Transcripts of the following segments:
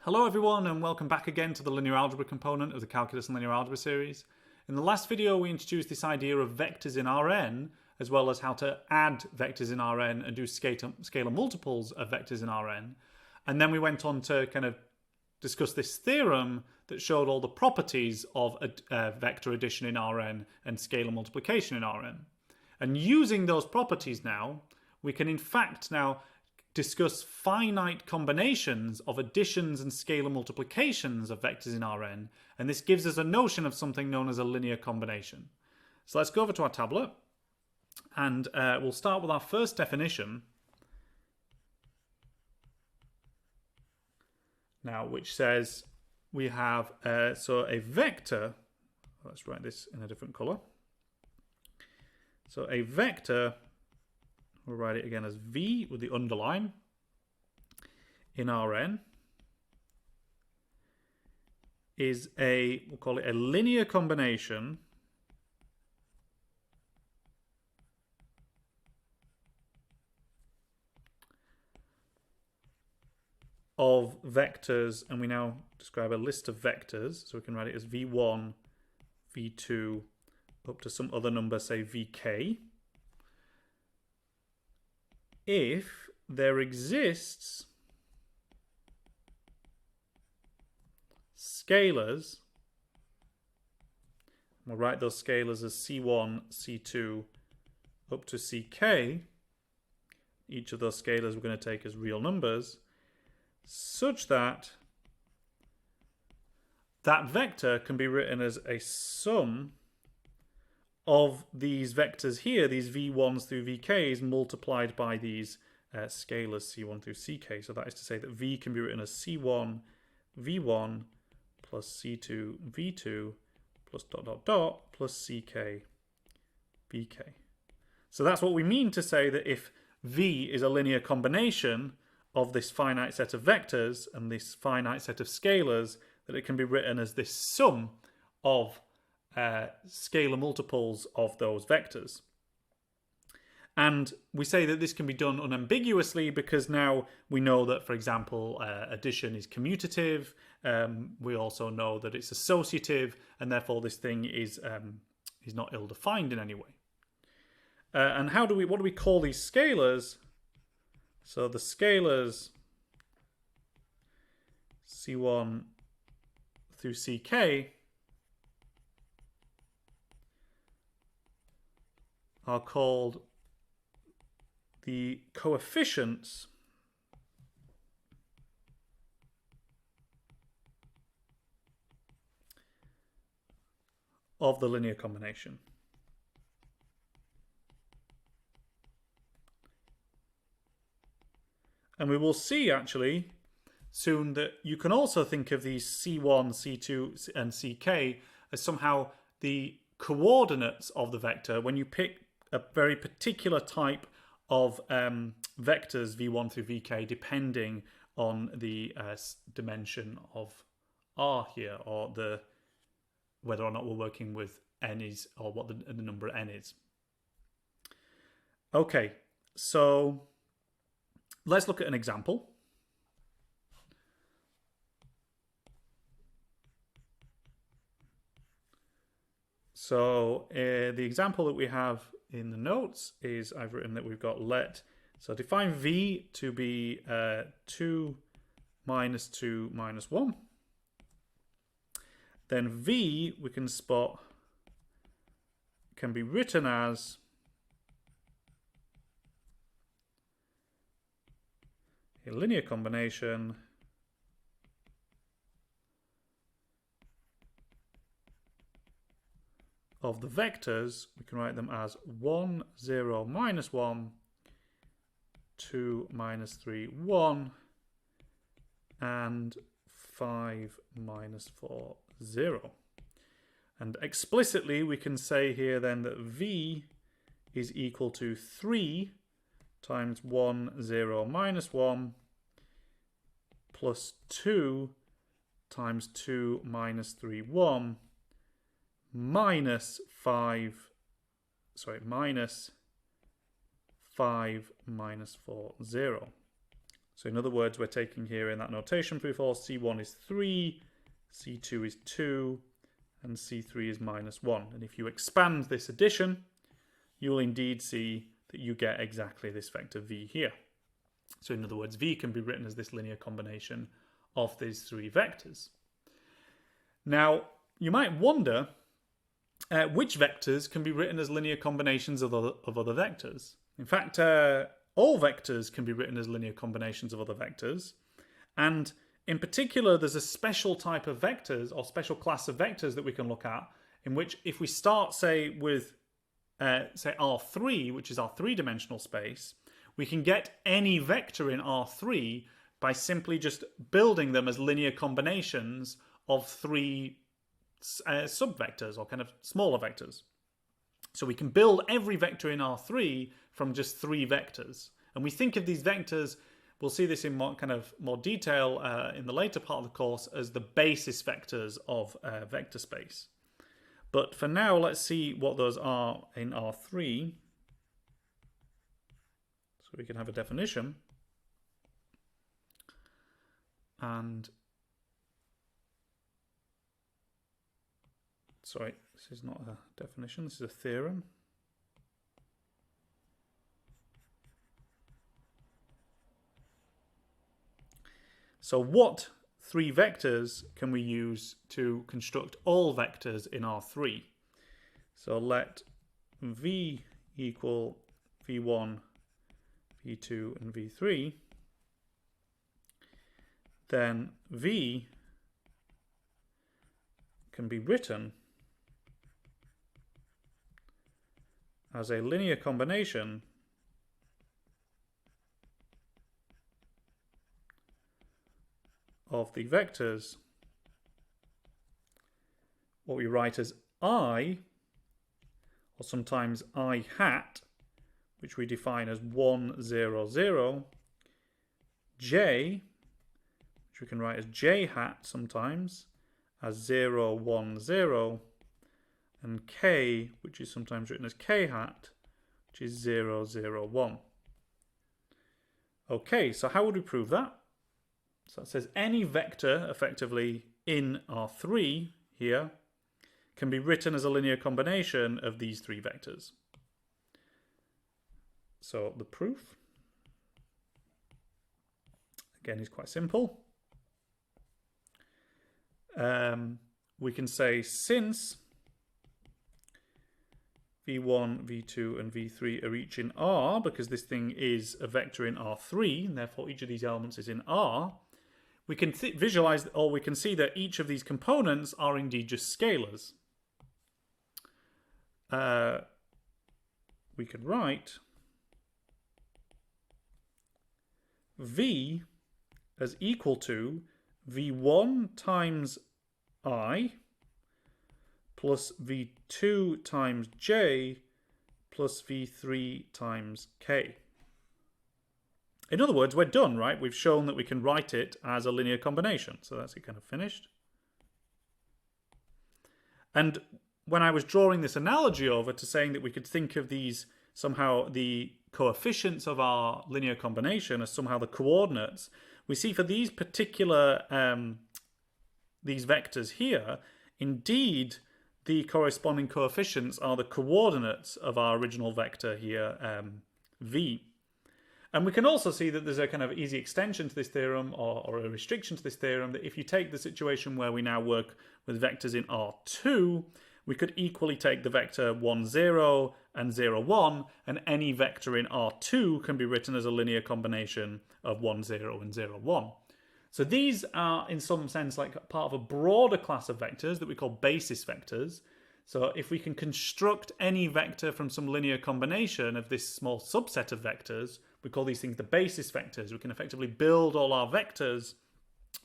Hello everyone and welcome back again to the linear algebra component of the Calculus and Linear Algebra series. In the last video we introduced this idea of vectors in Rn, as well as how to add vectors in Rn and do scalar multiples of vectors in Rn. And then we went on to kind of discuss this theorem that showed all the properties of vector addition in Rn and scalar multiplication in Rn. And using those properties now, we can in fact now discuss finite combinations of additions and scalar multiplications of vectors in Rn, and this gives us a notion of something known as a linear combination. So let's go over to our tablet, and we'll start with our first definition now, which says we have so a vector. Let's write this in a different color. So a vector, we'll write it again as V with the underline in Rn, is we'll call it a linear combination of vectors, and we now describe a list of vectors, so we can write it as V1, V2, up to some other number, say Vk, if there exists scalars. We'll write those scalars as C1, C2, up to Ck. Each of those scalars we're going to take as real numbers, such that that vector can be written as a sum of these vectors here, these v1s through vk's, multiplied by these scalars c1 through ck. So that is to say that v can be written as c1 v1 plus c2 v2 plus dot dot dot plus ck vk. So that's what we mean to say that if v is a linear combination of this finite set of vectors and this finite set of scalars, that it can be written as this sum of scalar multiples of those vectors. And we say that this can be done unambiguously because now we know that, for example, addition is commutative. We also know that it's associative, and therefore this thing is not ill-defined in any way. And what do we call these scalars? So the scalars C1 through CK are called the coefficients of the linear combination. And we will see actually soon that you can also think of these C1, C2 and CK as somehow the coordinates of the vector when you pick a very particular type of vectors v1 through vk, depending on the dimension of R here, or whether or not we're working with n is, or what the number n is. Okay, so let's look at an example. So the example that we have in the notes is, I've written that we've got so define v to be 2 minus 2 minus 1. Then v we can spot can be written as a linear combination of the vectors. We can write them as 1, 0, minus 1, 2, minus 3, 1, and 5, minus 4, 0. And explicitly we can say here then that v is equal to 3 times 1, 0, minus 1 plus 2 times 2 minus 3, 1 minus 5 minus 5 minus 4, 0. So in other words, we're taking here in that notation proof all C1 is 3, C2 is 2, and C3 is -1. And if you expand this addition, you'll indeed see that you get exactly this vector v here. So in other words, v can be written as this linear combination of these three vectors. Now, you might wonder which vectors can be written as linear combinations of other vectors. In fact, all vectors can be written as linear combinations of other vectors. And in particular, there's a special type of vectors or special class of vectors that we can look at, in which if we start, say, with say R3, which is our three-dimensional space, we can get any vector in R3 by simply just building them as linear combinations of three subvectors or kind of smaller vectors. So we can build every vector in R3 from just three vectors. And we think of these vectors, we'll see this in more detail in the later part of the course, as the basis vectors of vector space. But for now, let's see what those are in R3. So we can have a definition. And sorry, this is not a definition, this is a theorem. So what three vectors can we use to construct all vectors in R3? So let v equal v1, v2, and v3. Then v can be written as a linear combination of the vectors, what we write as I, or sometimes I hat, which we define as 1, 0, 0, j, which we can write as j hat sometimes, as 0, 1, 0, and k, which is sometimes written as k hat, which is 0, 0, 1. Okay, so how would we prove that? So it says any vector effectively in R3 here can be written as a linear combination of these three vectors. So the proof, again, is quite simple. We can say since v1, v2, and v3 are each in R, because this thing is a vector in R3, and therefore each of these elements is in R, we can visualize, or we can see that each of these components are indeed just scalars. We could write v as equal to v1 times I plus v2 times j plus v3 times k. In other words, we're done, right? We've shown that we can write it as a linear combination. So that's it kind of finished. And when I was drawing this analogy over to saying that we could think of these somehow the coefficients of our linear combination as somehow the coordinates, we see for these particular these vectors here, indeed the corresponding coefficients are the coordinates of our original vector here, v. And we can also see that there's a kind of easy extension to this theorem, or a restriction to this theorem, that if you take the situation where we now work with vectors in R2, we could equally take the vector 1, 0 and 0, 1, and any vector in R2 can be written as a linear combination of 1, 0 and 0, 1. So these are in some sense like part of a broader class of vectors that we call basis vectors. So if we can construct any vector from some linear combination of this small subset of vectors, we call these things the basis vectors. We can effectively build all our vectors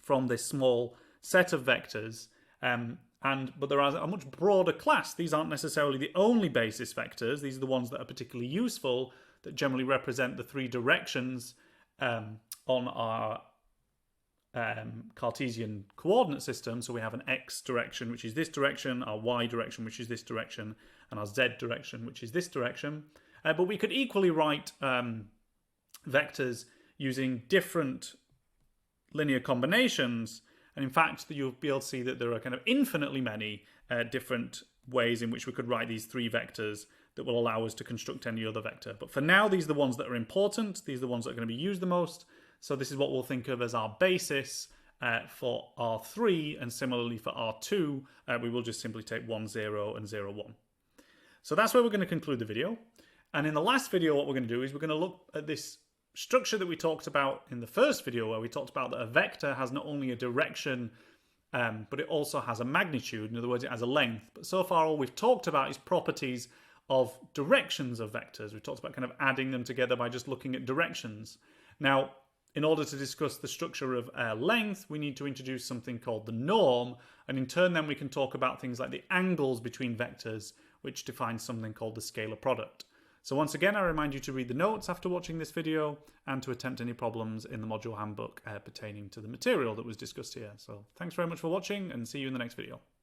from this small set of vectors. But there are a much broader class. These aren't necessarily the only basis vectors. These are the ones that are particularly useful, that generally represent the three directions on our Cartesian coordinate system. So we have an x direction, which is this direction, our y direction, which is this direction, and our z direction, which is this direction. But we could equally write vectors using different linear combinations. And in fact, you'll be able to see that there are kind of infinitely many different ways in which we could write these three vectors that will allow us to construct any other vector. But for now, these are the ones that are important. These are the ones that are going to be used the most. So this is what we'll think of as our basis for R3, and similarly for R2, we will just simply take 1, 0 and 0, 1. So that's where we're going to conclude the video. And in the last video, what we're going to do is we're going to look at this structure that we talked about in the first video, where we talked about that a vector has not only a direction, but it also has a magnitude. In other words, it has a length. But so far, all we've talked about is properties of directions of vectors. We've talked about kind of adding them together by just looking at directions. Now, in order to discuss the structure of length, we need to introduce something called the norm, and in turn then we can talk about things like the angles between vectors, which defines something called the scalar product. So once again, I remind you to read the notes after watching this video and to attempt any problems in the module handbook pertaining to the material that was discussed here. So thanks very much for watching, and see you in the next video.